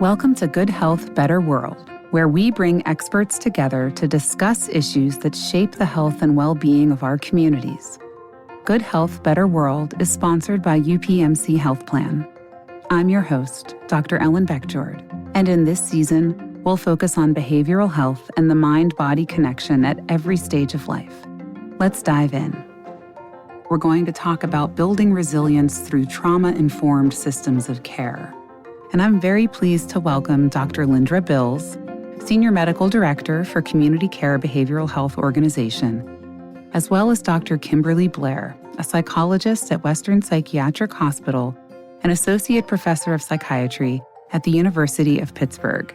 Welcome to Good Health, Better World, where we bring experts together to discuss issues that shape the health and well-being of our communities. Good Health, Better World is sponsored by UPMC Health Plan. I'm your host, Dr. Ellen Beckjord, and in this season, we'll focus on behavioral health and the mind-body connection at every stage of life. Let's dive in. We're going to talk about building resilience through trauma-informed systems of care. And I'm very pleased to welcome Dr. Lyndra Bills, Senior Medical Director for Community Care Behavioral Health Organization, as well as Dr. Kimberly Blair, a psychologist at Western Psychiatric Hospital and Associate Professor of Psychiatry at the University of Pittsburgh.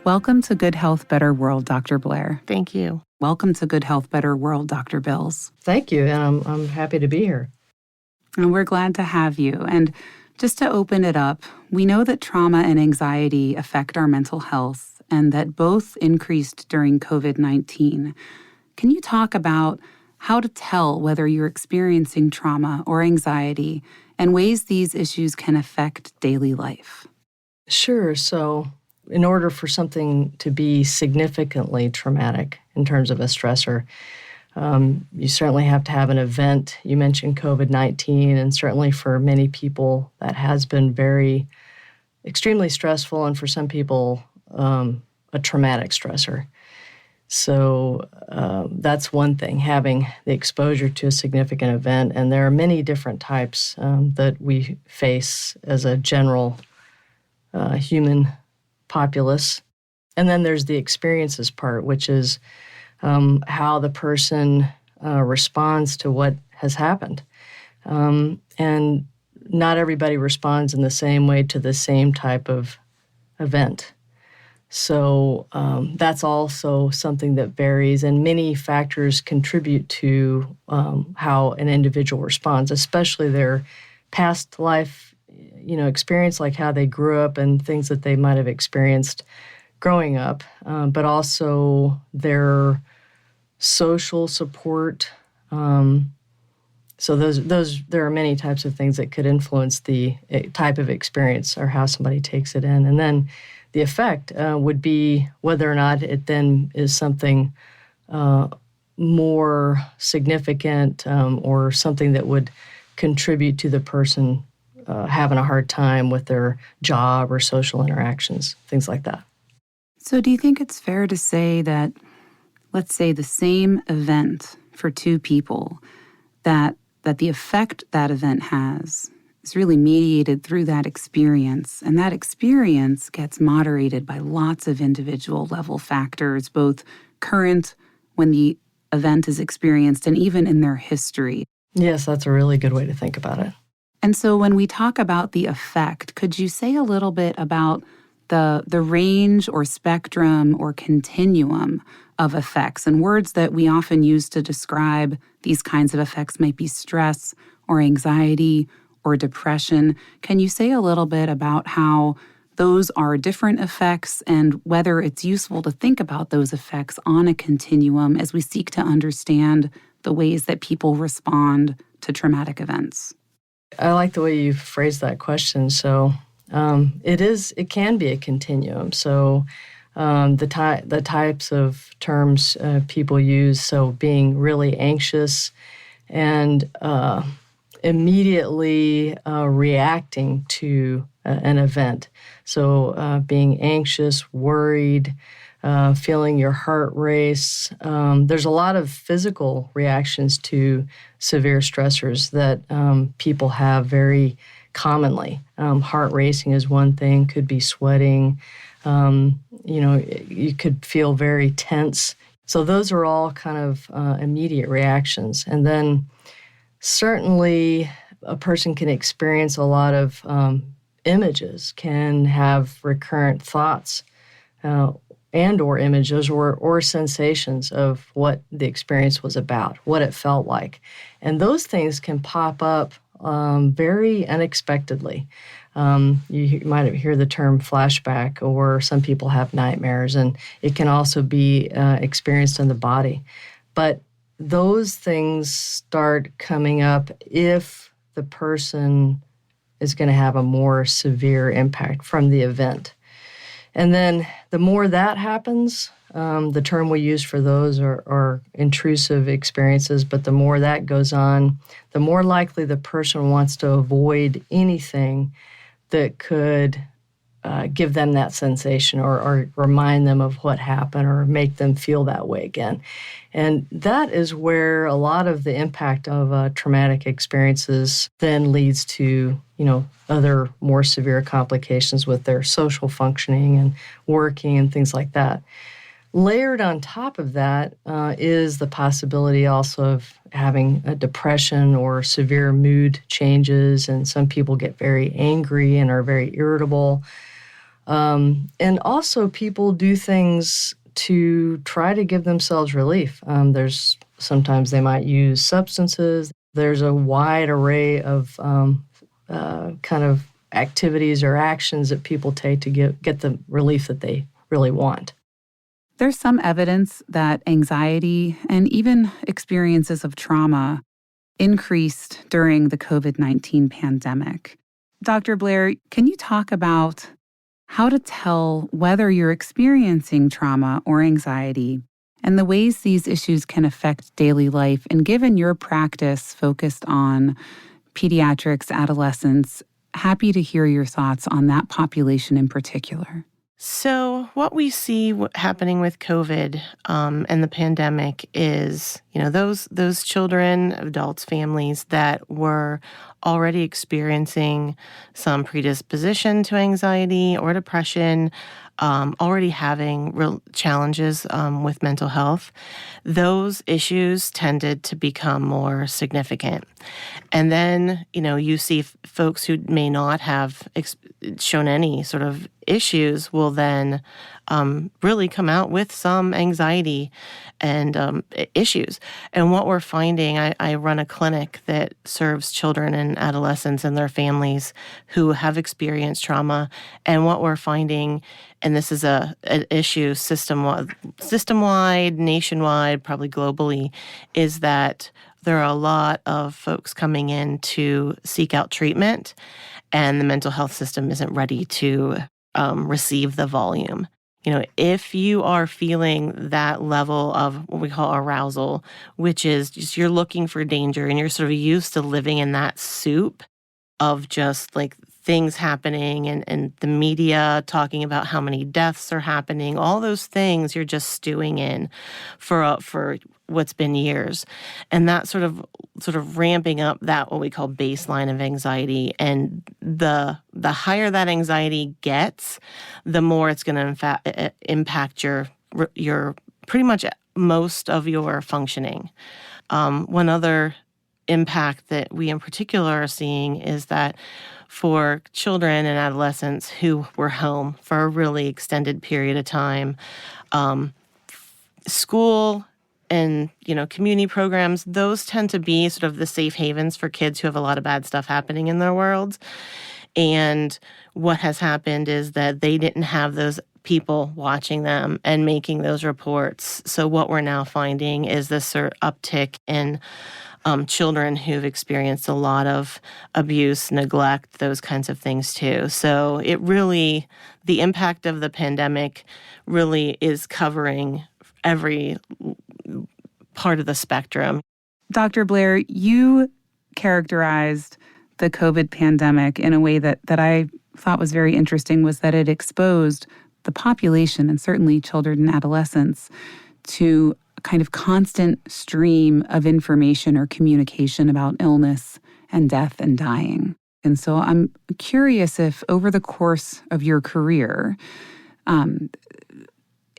Welcome to Good Health, Better World, Dr. Blair. Thank you. Welcome to Good Health, Better World, Dr. Bills. Thank you, and I'm happy to be here. And we're glad to have you. And just to open it up, we know that trauma and anxiety affect our mental health and that both increased during COVID-19. Can you talk about how to tell whether you're experiencing trauma or anxiety and ways these issues can affect daily life? Sure. So in order for something to be significantly traumatic in terms of a stressor, you certainly have to have an event. You mentioned COVID-19, and certainly for many people, that has been extremely stressful, and for some people, a traumatic stressor. So that's one thing, having the exposure to a significant event. And there are many different types that we face as a general human populace. And then there's the experiences part, which is how the person responds to what has happened. And not everybody responds in the same way to the same type of event. So that's also something that varies, and many factors contribute to how an individual responds, especially their past life, experience, like how they grew up and things that they might have experienced growing up, but also their social support. So there are many types of things that could influence the type of experience or how somebody takes it in. And then the effect would be whether or not it then is something more significant or something that would contribute to the person having a hard time with their job or social interactions, things like that. So do you think it's fair to say that, let's say, the same event for two people, that the effect that event has is really mediated through that experience, and that experience gets moderated by lots of individual level factors, both current when the event is experienced and even in their history? Yes, that's a really good way to think about it. And so when we talk about the effect, could you say a little bit about the range or spectrum or continuum of effects? And words that we often use to describe these kinds of effects might be stress or anxiety or depression. Can you say a little bit about how those are different effects and whether it's useful to think about those effects on a continuum as we seek to understand the ways that people respond to traumatic events? I like the way you phrased that question. So it can be a continuum. So the types of terms people use, so being really anxious and immediately reacting to an event. So being anxious, worried, feeling your heart race. There's a lot of physical reactions to severe stressors that people have very commonly. Heart racing is one thing, could be sweating. You could feel very tense. So those are all kind of immediate reactions. And then certainly a person can experience a lot of images, can have recurrent thoughts and or images or sensations of what the experience was about, what it felt like. And those things can pop up very unexpectedly. You might hear the term flashback, or some people have nightmares, and it can also be experienced in the body. But those things start coming up if the person is going to have a more severe impact from the event. And then the more that happens, the term we use for those are intrusive experiences, but the more that goes on, the more likely the person wants to avoid anything that could give them that sensation or remind them of what happened or make them feel that way again. And that is where a lot of the impact of traumatic experiences then leads to, other more severe complications with their social functioning and working and things like that. Layered on top of that is the possibility also of having a depression or severe mood changes, and some people get very angry and are very irritable. And also people do things to try to give themselves relief. There's sometimes they might use substances. There's a wide array of kind of activities or actions that people take to get the relief that they really want. There's some evidence that anxiety and even experiences of trauma increased during the COVID-19 pandemic. Dr. Blair, can you talk about how to tell whether you're experiencing trauma or anxiety and the ways these issues can affect daily life? And given your practice focused on pediatrics, adolescents, happy to hear your thoughts on that population in particular. So what we see happening with COVID and the pandemic is, those children, adults, families that were already experiencing some predisposition to anxiety or depression, already having real challenges with mental health, those issues tended to become more significant. And then, you see folks who may not have shown any sort of issues will then really come out with some anxiety and issues. And what we're finding, I run a clinic that serves children and adolescents and their families who have experienced trauma. And what we're finding, and this is an issue system-wide, nationwide, probably globally, is that there are a lot of folks coming in to seek out treatment, and the mental health system isn't ready to receive the volume. If you are feeling that level of what we call arousal, which is just you're looking for danger and you're sort of used to living in that soup of just like things happening and the media talking about how many deaths are happening, all those things you're just stewing in for what's been years. And that sort of ramping up that what we call baseline of anxiety. And the higher that anxiety gets, the more it's going to impact your pretty much most of your functioning. One other impact that we in particular are seeing is that for children and adolescents who were home for a really extended period of time, school and, community programs, those tend to be sort of the safe havens for kids who have a lot of bad stuff happening in their world. And what has happened is that they didn't have those people watching them and making those reports. So what we're now finding is this sort of uptick in children who've experienced a lot of abuse, neglect, those kinds of things too. So the impact of the pandemic really is covering every part of the spectrum. Dr. Blair, you characterized the COVID pandemic in a way that I thought was very interesting, was that it exposed the population, and certainly children and adolescents, to a kind of constant stream of information or communication about illness and death and dying. And so I'm curious if over the course of your career,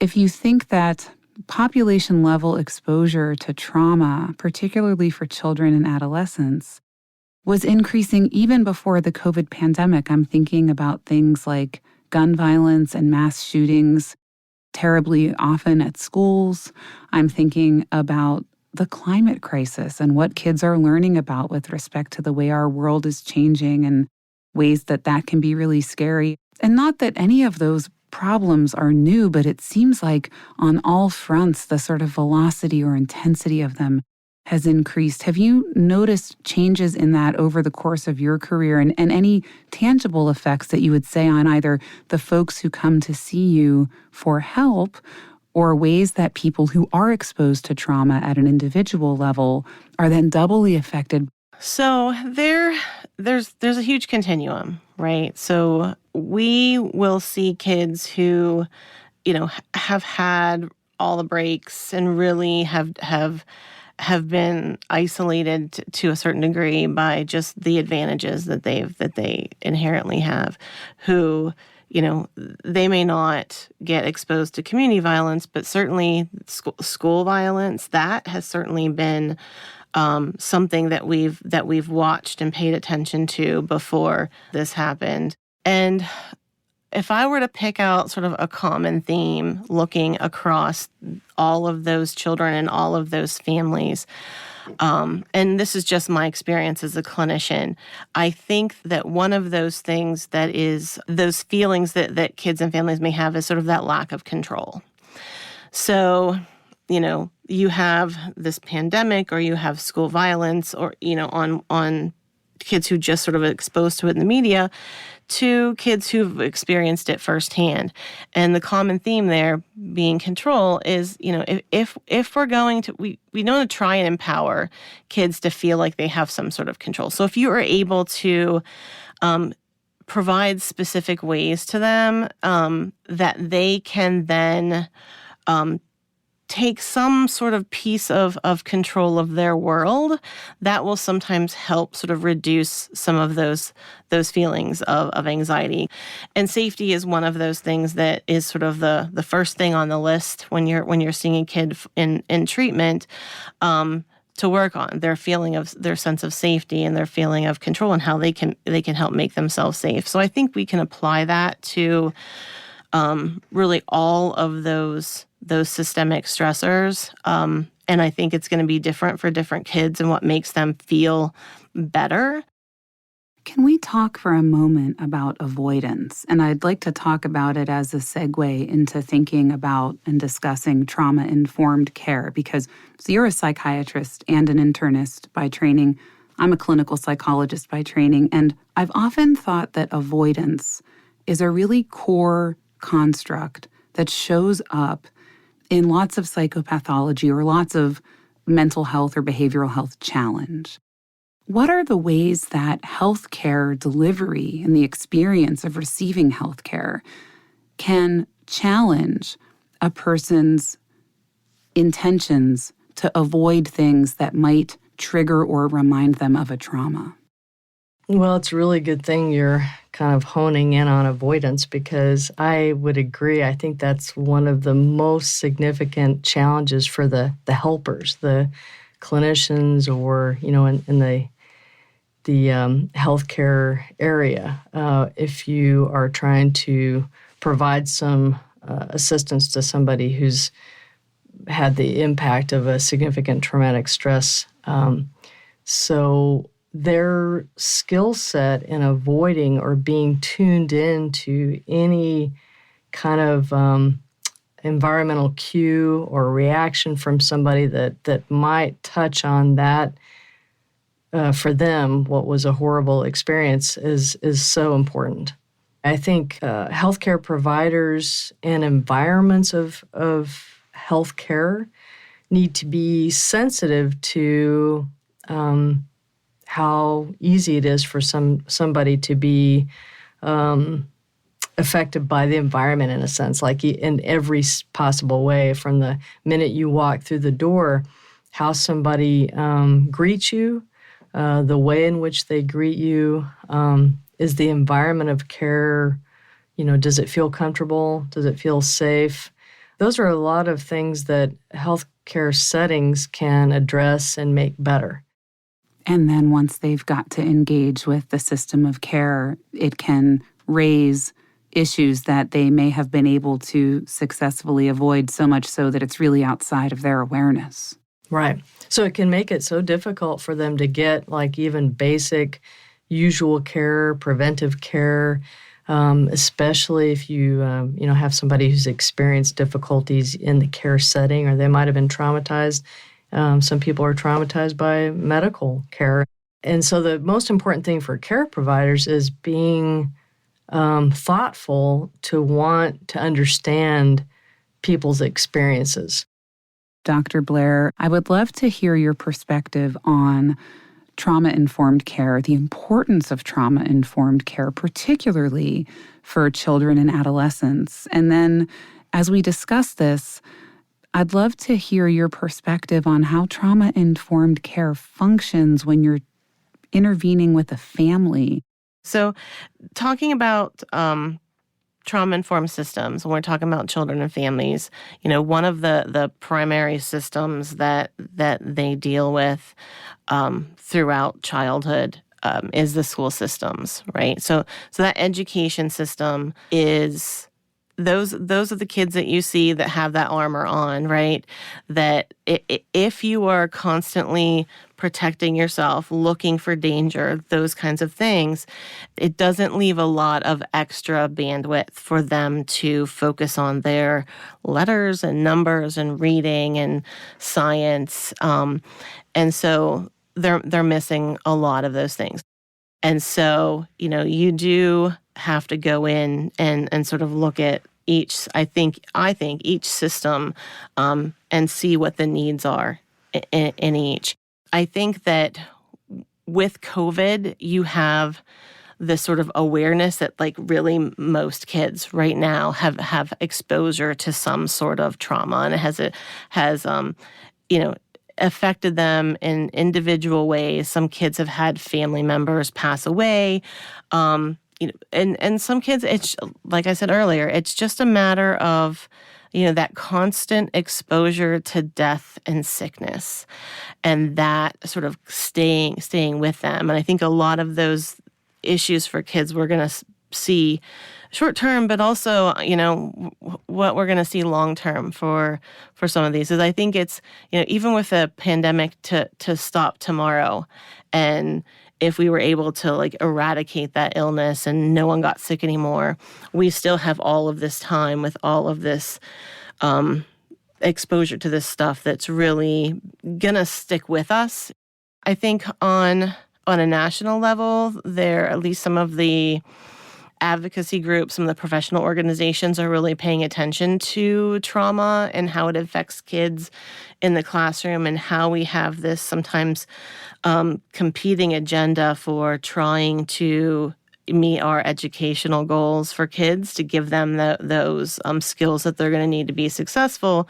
if you think that population level exposure to trauma, particularly for children and adolescents, was increasing even before the COVID pandemic. I'm thinking about things like gun violence and mass shootings, terribly often at schools. I'm thinking about the climate crisis and what kids are learning about with respect to the way our world is changing and ways that can be really scary. And not that any of those problems are new, but it seems like on all fronts, the sort of velocity or intensity of them has increased. Have you noticed changes in that over the course of your career and any tangible effects that you would say on either the folks who come to see you for help or ways that people who are exposed to trauma at an individual level are then doubly affected? So there's a huge continuum, right? So we will see kids who, have had all the breaks and really have been isolated to a certain degree by just the advantages that they inherently have, who, they may not get exposed to community violence, but certainly school violence, that has certainly been something that we've watched and paid attention to before this happened. And if I were to pick out sort of a common theme looking across all of those children and all of those families, and this is just my experience as a clinician, I think that one of those things that is those feelings that kids and families may have is sort of that lack of control. So, you have this pandemic or you have school violence or, on kids who just sort of exposed to it in the media to kids who've experienced it firsthand. And the common theme there being control is, if we're going to, we want to try and empower kids to feel like they have some sort of control. So if you are able to provide specific ways to them that they can then take some sort of piece of control of their world, that will sometimes help sort of reduce some of those feelings of anxiety. And safety is one of those things that is sort of the first thing on the list when you're seeing a kid in treatment, to work on their feeling of their sense of safety and their feeling of control and how they can help make themselves safe. So I think we can apply that to really all of those systemic stressors. And I think it's going to be different for different kids and what makes them feel better. Can we talk for a moment about avoidance? And I'd like to talk about it as a segue into thinking about and discussing trauma-informed care, because you're a psychiatrist and an internist by training. I'm a clinical psychologist by training, and I've often thought that avoidance is a really core construct that shows up in lots of psychopathology or lots of mental health or behavioral health challenge. What are the ways that healthcare delivery and the experience of receiving healthcare can challenge a person's intentions to avoid things that might trigger or remind them of a trauma? Well, it's a really good thing you're kind of honing in on avoidance, because I would agree. I think that's one of the most significant challenges for the helpers, the clinicians, or, in the healthcare area. If you are trying to provide some assistance to somebody who's had the impact of a significant traumatic stress. So their skill set in avoiding or being tuned in to any kind of environmental cue or reaction from somebody that might touch on that, for them, what was a horrible experience is so important. I think healthcare providers and environments of healthcare need to be sensitive to how easy it is for somebody to be affected by the environment, in a sense, like in every possible way, from the minute you walk through the door, how somebody greets you, the way in which they greet you, is the environment of care, does it feel comfortable? Does it feel safe? Those are a lot of things that healthcare settings can address and make better. And then once they've got to engage with the system of care, it can raise issues that they may have been able to successfully avoid, so much so that it's really outside of their awareness. Right. So it can make it so difficult for them to get even basic usual care, preventive care, especially if you have somebody who's experienced difficulties in the care setting, or they might have been traumatized Some people are traumatized by medical care. And so the most important thing for care providers is being thoughtful to want to understand people's experiences. Dr. Blair, I would love to hear your perspective on trauma-informed care, the importance of trauma-informed care, particularly for children and adolescents. And then as we discuss this, I'd love to hear your perspective on how trauma-informed care functions when you're intervening with a family. So talking about trauma-informed systems, when we're talking about children and families, one of the primary systems that they deal with throughout childhood is the school systems, right? So that education system is those are the kids that you see that have that armor on, right? That if you are constantly protecting yourself, looking for danger, those kinds of things, it doesn't leave a lot of extra bandwidth for them to focus on their letters and numbers and reading and science. And so they're missing a lot of those things. And so, you do have to go in and sort of look at each, I think each system and see what the needs are in each. I think that with COVID, you have this sort of awareness that really most kids right now have exposure to some sort of trauma, and it has affected them in individual ways. Some kids have had family members pass away. And some kids, it's like I said earlier, it's just a matter of, that constant exposure to death and sickness, and that sort of staying with them. And I think a lot of those issues for kids we're going to see short term, but also, what we're going to see long term for some of these is I think it's, even with a pandemic to stop tomorrow, and if we were able to eradicate that illness and no one got sick anymore, we still have all of this time with all of this exposure to this stuff that's really gonna stick with us. I think on a national level, at least some of the advocacy groups, some of the professional organizations are really paying attention to trauma and how it affects kids in the classroom, and how we have this sometimes competing agenda for trying to meet our educational goals for kids, to give them those skills that they're going to need to be successful,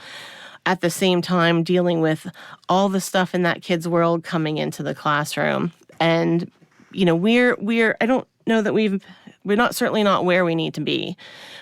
at the same time dealing with all the stuff in that kid's world coming into the classroom. And, we're I don't know that we're certainly not where we need to be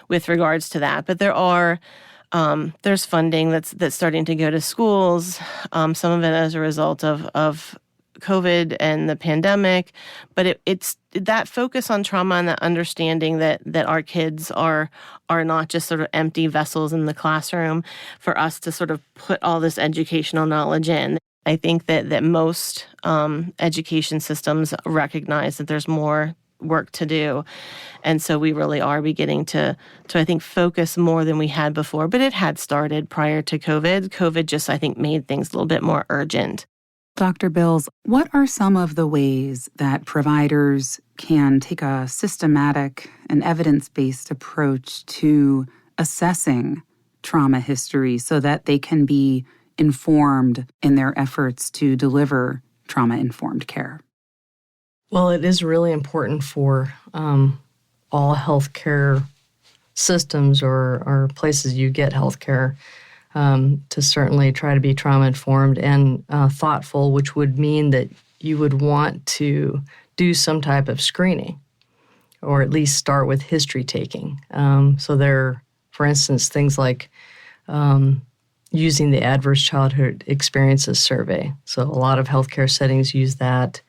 with regards to that, but there's funding that's starting to go to schools, some of it as a result of COVID and the pandemic, but it's that focus on trauma and that understanding that our kids are not just sort of empty vessels in the classroom for us to sort of put all this educational knowledge in. I think that most education systems recognize that there's more work to do. And so we really are beginning to I think, focus more than we had before. But it had started prior to COVID. COVID just, I think, made things a little bit more urgent. Dr. Bills, what are some of the ways that providers can take a systematic and evidence-based approach to assessing trauma history so that they can be informed in their efforts to deliver trauma-informed care? Well, it is really important for all healthcare systems or places you get healthcare to certainly try to be trauma-informed and thoughtful, which would mean that you would want to do some type of screening, or at least start with history taking. So there, for instance, things like using the Adverse Childhood Experiences Survey. So a lot of healthcare settings use that,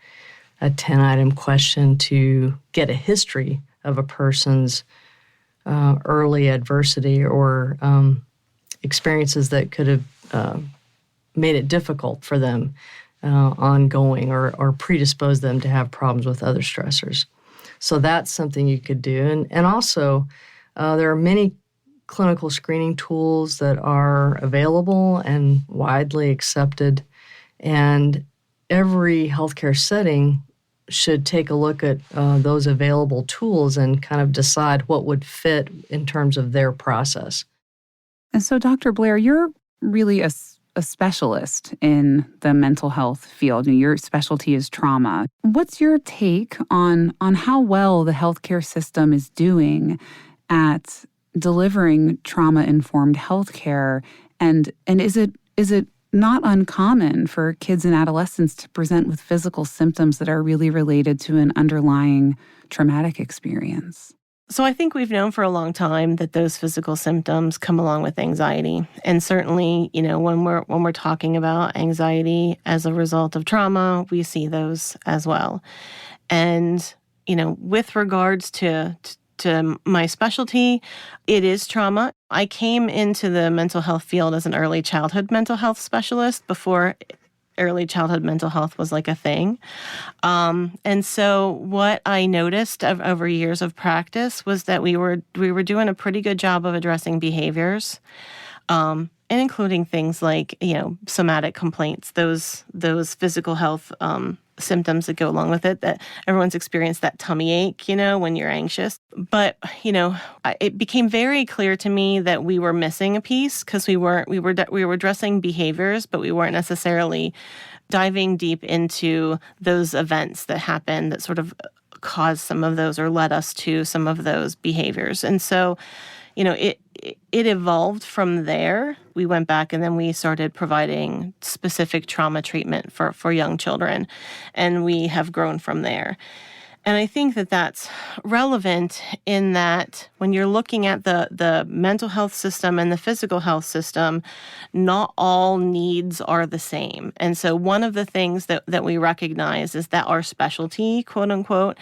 a 10-item question to get a history of a person's early adversity or experiences that could have made it difficult for them ongoing or predispose them to have problems with other stressors. So that's something you could do. And also, there are many clinical screening tools that are available and widely accepted And every healthcare setting should take a look at those available tools and kind of decide what would fit in terms of their process. And so, Dr. Blair, you're really a specialist in the mental health field. Your specialty is trauma. What's your take on how well the healthcare system is doing at delivering trauma-informed healthcare? And is it not uncommon for kids and adolescents to present with physical symptoms that are really related to an underlying traumatic experience? So I think we've known for a long time that those physical symptoms come along with anxiety. And certainly, when we're talking about anxiety as a result of trauma, we see those as well. And, with regards to my specialty, it is trauma. I came into the mental health field as an early childhood mental health specialist before early childhood mental health was like a thing. And so what I noticed over years of practice was that we were doing a pretty good job of addressing behaviors, and including things like, somatic complaints, those physical health symptoms that go along with it, that everyone's experienced that tummy ache, when you're anxious. But, it became very clear to me that we were missing a piece because we were addressing behaviors, but we weren't necessarily diving deep into those events that happened that sort of caused some of those or led us to some of those behaviors. And so, it evolved from there. We went back and then we started providing specific trauma treatment for young children, and we have grown from there. And I think that that's relevant in that when you're looking at the mental health system and the physical health system, not all needs are the same. And so one of the things that we recognize is that our specialty, quote unquote,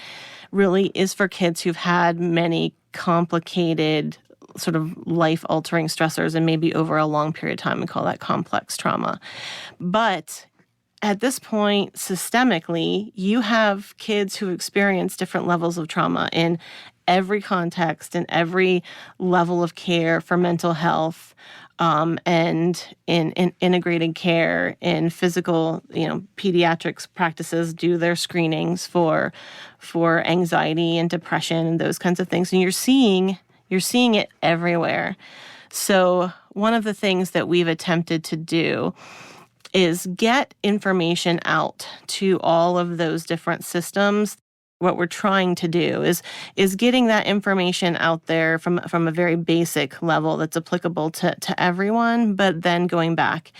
really is for kids who've had many complicated sort of life-altering stressors and maybe over a long period of time. We call that complex trauma. But at this point, systemically, you have kids who experience different levels of trauma in every context, in every level of care for mental health, and in integrated care, in physical, pediatrics practices do their screenings for anxiety and depression and those kinds of things. And you're seeing it everywhere. So one of the things that we've attempted to do is get information out to all of those different systems. What we're trying to do is getting that information out there from a very basic level that's applicable to everyone, but then going back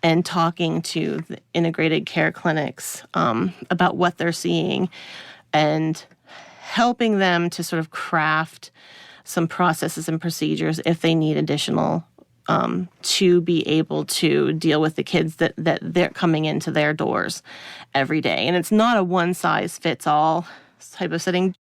and talking to the integrated care clinics about what they're seeing and helping them to sort of craft some processes and procedures if they need additional to be able to deal with the kids that they're coming into their doors every day. And it's not a one-size-fits-all type of setting.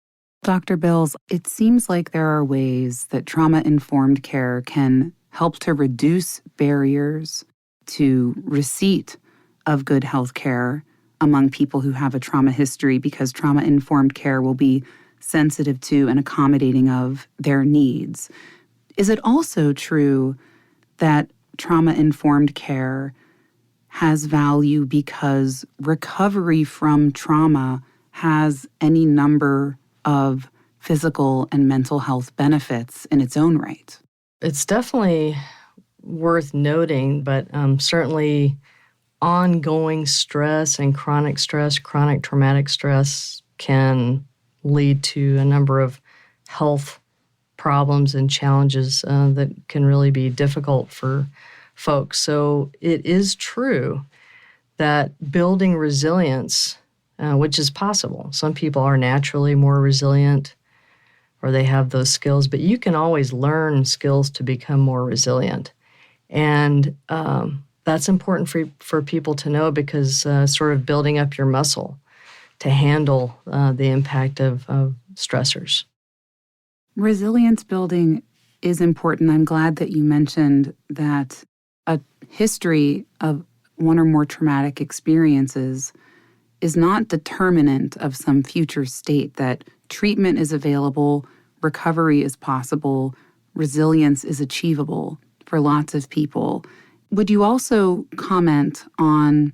Dr. Bills, it seems like there are ways that trauma-informed care can help to reduce barriers to receipt of good health care among people who have a trauma history, because trauma-informed care will be sensitive to and accommodating of their needs. Is it also true that trauma-informed care has value because recovery from trauma has any number of physical and mental health benefits in its own right? It's definitely worth noting, but certainly ongoing stress and chronic traumatic stress can lead to a number of health problems and challenges that can really be difficult for folks. So it is true that building resilience, which is possible. Some people are naturally more resilient or they have those skills, but you can always learn skills to become more resilient. And that's important for people to know, because sort of building up your muscle to handle the impact of stressors. Resilience building is important. I'm glad that you mentioned that a history of one or more traumatic experiences is not determinant of some future state, that treatment is available, recovery is possible, resilience is achievable for lots of people. Would you also comment on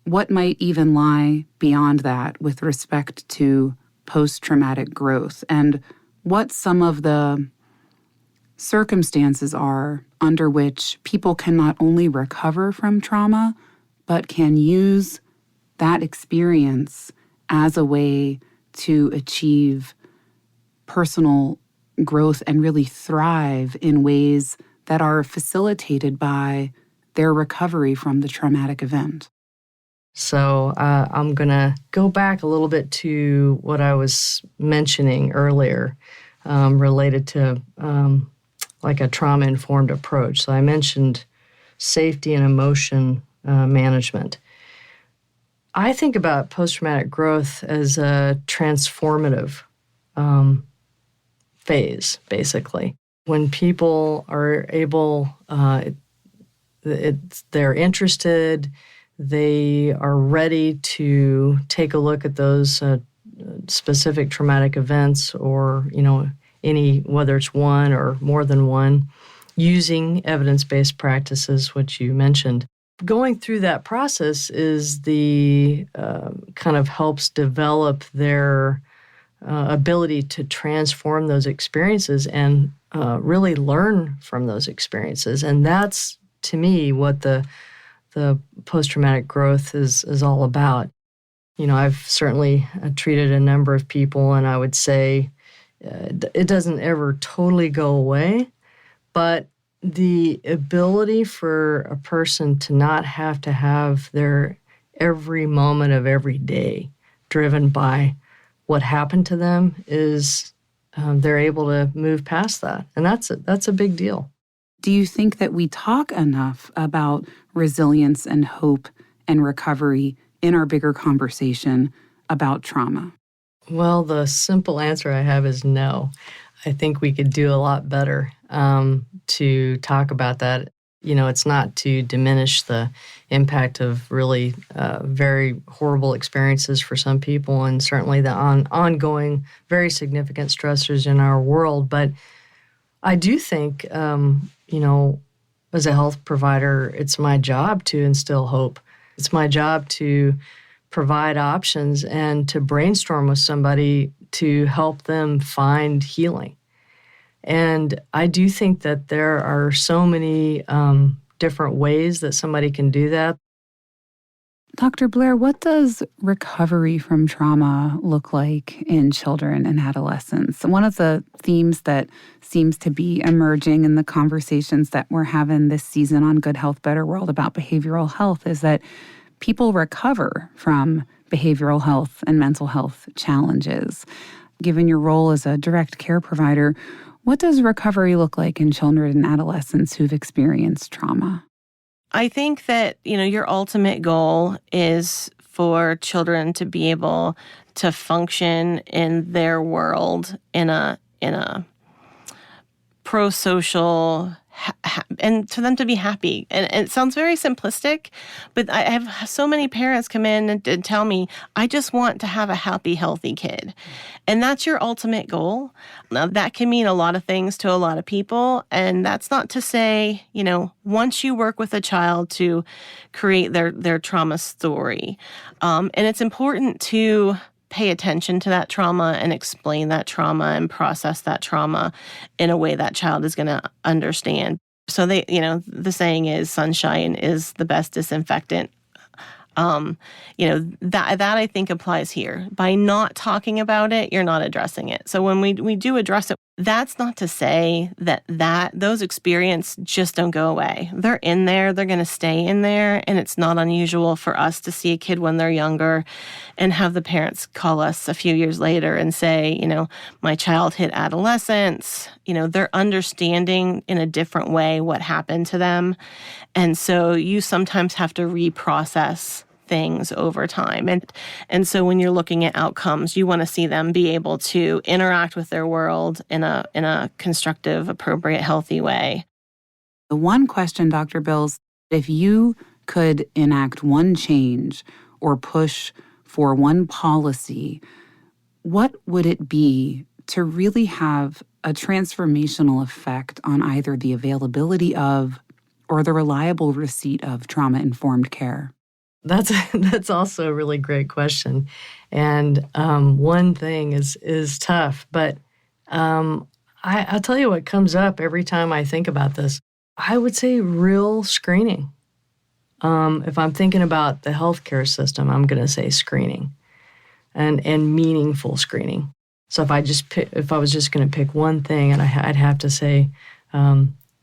what might even lie beyond that with respect to post-traumatic growth, and what some of the circumstances are under which people can not only recover from trauma, but can use that experience as a way to achieve personal growth and really thrive in ways that are facilitated by their recovery from the traumatic event. So I'm going to go back a little bit to what I was mentioning earlier related to like a trauma-informed approach. So I mentioned safety and emotion management. I think about post-traumatic growth as a transformative phase, basically. When people are able, they're interested, they are ready to take a look at those specific traumatic events, or, any, whether it's one or more than one, using evidence-based practices, which you mentioned. Going through that process is the kind of helps develop their ability to transform those experiences and really learn from those experiences. And that's, to me, what the post-traumatic growth is all about. I've certainly treated a number of people, and I would say it doesn't ever totally go away, but the ability for a person to not have to have their every moment of every day driven by what happened to them is they're able to move past that. And that's a big deal. Do you think that we talk enough about resilience and hope and recovery in our bigger conversation about trauma? Well, the simple answer I have is no. I think we could do a lot better to talk about that. It's not to diminish the impact of really very horrible experiences for some people, and certainly the ongoing, very significant stressors in our world. But I do think, as a health provider, it's my job to instill hope. It's my job to provide options and to brainstorm with somebody to help them find healing. And I do think that there are so many different ways that somebody can do that. Dr. Blair, what does recovery from trauma look like in children and adolescents? One of the themes that seems to be emerging in the conversations that we're having this season on Good Health, Better World about behavioral health is that people recover from behavioral health and mental health challenges. Given your role as a direct care provider, what does recovery look like in children and adolescents who've experienced trauma? I think that, your ultimate goal is for children to be able to function in their world in a pro-social and for them to be happy. And it sounds very simplistic, but I have so many parents come in and tell me, I just want to have a happy, healthy kid. And that's your ultimate goal. Now, that can mean a lot of things to a lot of people. And that's not to say, once you work with a child to create their trauma story, and it's important to pay attention to that trauma and explain that trauma and process that trauma in a way that child is going to understand. So the saying is sunshine is the best disinfectant. That I think applies here. By not talking about it, you're not addressing it. So when we do address it, that's not to say that those experiences just don't go away. They're in there. They're going to stay in there. And it's not unusual for us to see a kid when they're younger and have the parents call us a few years later and say, my child hit adolescence. They're understanding in a different way what happened to them. And so you sometimes have to reprocess things over time. And so when you're looking at outcomes, you want to see them be able to interact with their world in a constructive, appropriate, healthy way. The one question, Dr. Bills, if you could enact one change or push for one policy, what would it be to really have a transformational effect on either the availability of or the reliable receipt of trauma-informed care? That's also a really great question. And one thing is tough, but I'll tell you what comes up every time I think about this. I would say real screening. If I'm thinking about the healthcare system, I'm going to say screening and meaningful screening. So if I was just going to pick one thing, and I'd have to say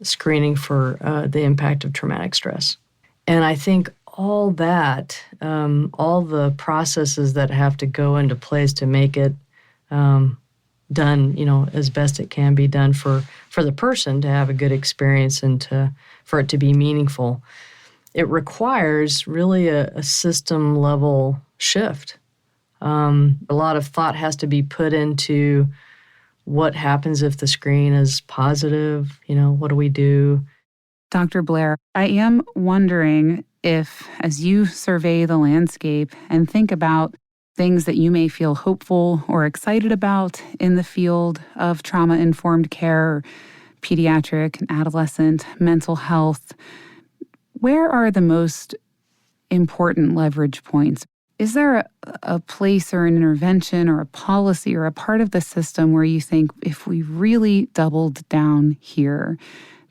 screening for the impact of traumatic stress. And I think all that, all the processes that have to go into place to make it done, as best it can be done for the person to have a good experience and for it to be meaningful. It requires really a system level shift. A lot of thought has to be put into what happens if the screen is positive. What do we do? Dr. Blair, I am wondering if, as you survey the landscape and think about things that you may feel hopeful or excited about in the field of trauma-informed care, pediatric and adolescent mental health, where are the most important leverage points? Is there a place or an intervention or a policy or a part of the system where you think if we really doubled down here,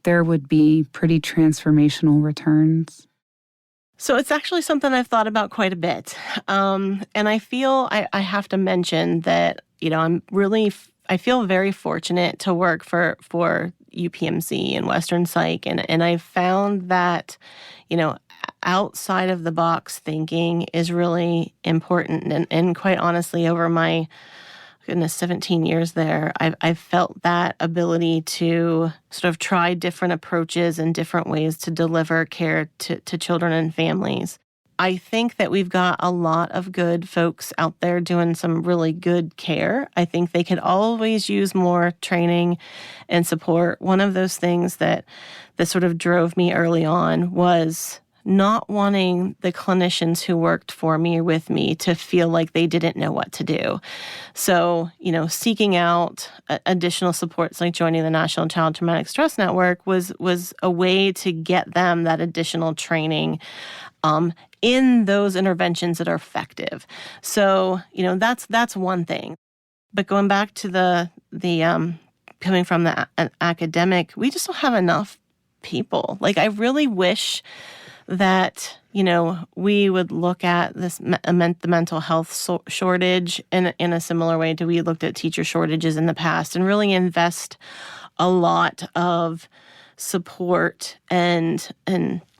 there would be pretty transformational returns? So it's actually something I've thought about quite a bit. And I feel I have to mention that, I feel very fortunate to work for UPMC and Western Psych. And I found that, outside of the box thinking is really important. And quite honestly, over my 17 years there, I've felt that ability to sort of try different approaches and different ways to deliver care to children and families. I think that we've got a lot of good folks out there doing some really good care. I think they could always use more training and support. One of those things that sort of drove me early on was not wanting the clinicians who worked for me or with me to feel like they didn't know what to do. So, seeking out additional supports like joining the National Child Traumatic Stress Network was a way to get them that additional training in those interventions that are effective. So, that's one thing. But going back to the coming from the academic, we just don't have enough people. Like, I really wish that, we would look at the mental health shortage in a similar way to we looked at teacher shortages in the past and really invest a lot of support and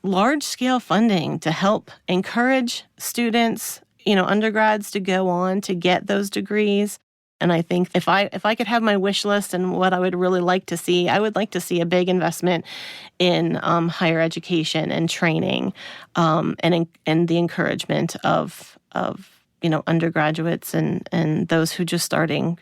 large-scale funding to help encourage students, undergrads to go on to get those degrees. And I think if I could have my wish list and what I would really like to see, I would like to see a big investment in higher education and training, and the encouragement of undergraduates and those who just starting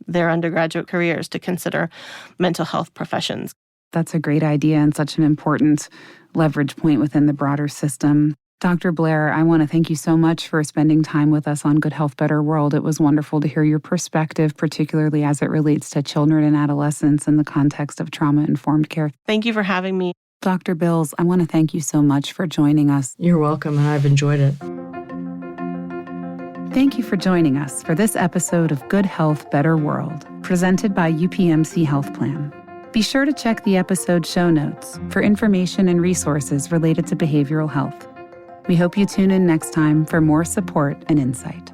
their undergraduate careers to consider mental health professions. That's a great idea and such an important leverage point within the broader system. Dr. Blair, I want to thank you so much for spending time with us on Good Health, Better World. It was wonderful to hear your perspective, particularly as it relates to children and adolescents in the context of trauma-informed care. Thank you for having me. Dr. Bills, I want to thank you so much for joining us. You're welcome, and I've enjoyed it. Thank you for joining us for this episode of Good Health, Better World, presented by UPMC Health Plan. Be sure to check the episode show notes for information and resources related to behavioral health. We hope you tune in next time for more support and insight.